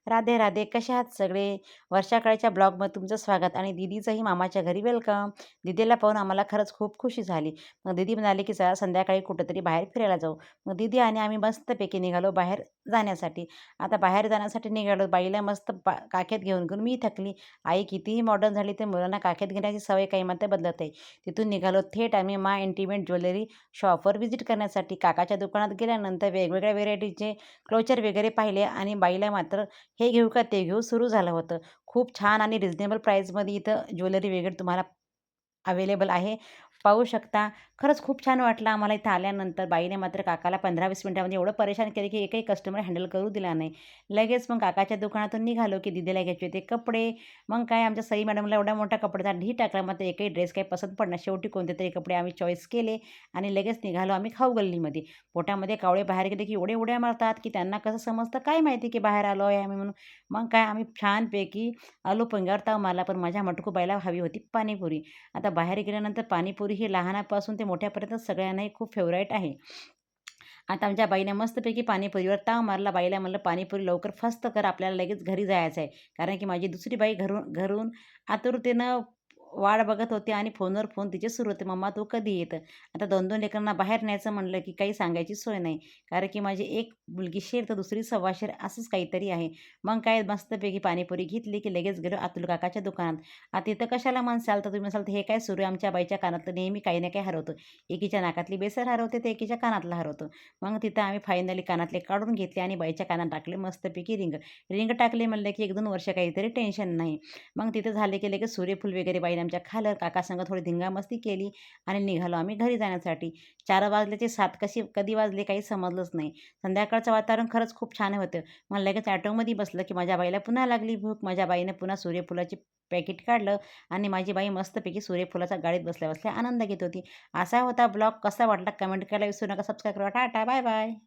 राधे राधे. कसे आहात सगळे? वर्षाकाळच्या ब्लॉगमध्ये तुमचं स्वागत आणि दीदीचंही मामाच्या घरी वेलकम. दीदीला पाहून आम्हाला खरंच खूप खुशी झाली. मग दीदी म्हणाली, की चला संध्याकाळी कुठेतरी बाहेर फिरायला जाऊ. मग दीदी आणि आम्ही मस्तपैकी निघालो बाहेर जाण्यासाठी. आता बाहेर जाण्यासाठी निघालो. बाईला मस्त काखेत घेऊन घेऊन मी थकली. आई कितीही मॉडर्न झाली तर मुलांना काखेत घेण्याची सवय काही मात्र बदलत आहे. तिथून निघालो थेट आम्ही इंटिमेट ज्वेलरी शॉपवर व्हिजिट करण्यासाठी. काकाच्या दुकानात गेल्यानंतर वेगवेगळ्या व्हेरायटीचे क्लोचर वगैरे पाहिले आणि बाईला मात्र हे घेऊ का ते घेऊ सुरू झालं होतं. खूप छान आणि रिझनेबल प्राईसमध्ये इथं ज्वेलरी वगैरे तुम्हाला अवेलेबल आहे. पाहू शकता. खरंच खूप छान वाटलं आम्हाला इथं आल्यानंतर. बाईने मात्र काकाला 15-20 मिनिटामध्ये एवढं परेशान केलं, की एकही कस्टमर हँडल करू दिला नाही. लगेच मग काकाच्या दुकानातून निघालो, की दीदीला घ्यायचे होते कपडे. मग काय आमच्या सई मॅडमला एवढा मोठा कपड्याचा ढीग टाकला. मात्र एकही ड्रेस काही पसंत पडणार. शेवटी कोणते तरी कपडे आम्ही चॉईस केले आणि लगेच निघालो आम्ही खाऊ गल्लीमध्ये. पोटामध्ये कावळे बाहेर गेले, की एवढे उड्या मारतात, की त्यांना कसं समजतं काय माहिती, की बाहेर आलो आहे आम्ही म्हणून. मग काय आम्ही छानपैकी आलू पंग्यावर ताव मारला. पण माझ्या मटकूबाईला हवी होती पाणीपुरी. आता बाहेर गेल्यानंतर पाणीपुरी ही लहानापासून ते मोठ्यापर्यंत सगळ्यांनाही खूप फेवराईट आहे. आता आमच्या बाईने मस्तपैकी पाणीपुरीवर ताव मारला. बाईला म्हणलं, "पाणीपुरी लवकर फस्त कर, आपल्याला लगेच घरी जायचं आहे." कारण की माझी दुसरी बाई घरून घरून आतुरतेनं वाट बघत होती आणि फोनवर फोन तिचे सुरू होते, "मम्मा तू कधी येतं?" आता 2-2 लेकरांना बाहेर न्यायचं म्हणलं की काही सांगायची सोय नाही. कारण की माझी एक मुलगी शेर तर दुसरी सव्वाशेर असंच काहीतरी आहे. मग काय मस्तपैकी पाणीपुरी घेतली की लगेच गेलो अतुल काकाच्या दुकानात. आता तिथं कशाला म्हणसाल तर तुम्ही म्हणाल, "हे काय सुरू आहे?" आमच्या बाईच्या कानातलं नेहमी काही ना काही हरवतं. एकीच्या नाकातली बेसन हरवते तर एकीच्या कानातलं हरवतं. मग तिथं आम्ही फायनली कानातले काढून घेतले आणि बाईच्या कानात टाकले मस्तपैकी रिंग. रिंग टाकले म्हणलं की 1-2 वर्ष काहीतरी टेन्शन नाही. मग तिथं झाले की लगेच सूर्यफूल वगैरे बाईने आमच्या खाल्लं. काकासंग थोडी धिंगामस्ती केली आणि निघालो आम्ही घरी जाण्यासाठी. 4 वाजल्याचे 7 कधी वाजले काही समजलंच नाही. संध्याकाळचं वातावरण खरंच खूप छान होतं. मग लगेच ऑटोमध्ये बसलं की माझ्या बाईला पुन्हा लागली भूक. माझ्या बाईने पुन्हा सूर्यफुलाची पॅकेट काढलं आणि माझी बाई मस्तपैकी सूर्यफुलाच्या गाडीत बसल्या-बसल्या आनंद घेत होती. असा होता ब्लॉग. कसा वाटला कमेंट करायला विसरू नका. सबस्क्राईब करा. Tata, bye bye.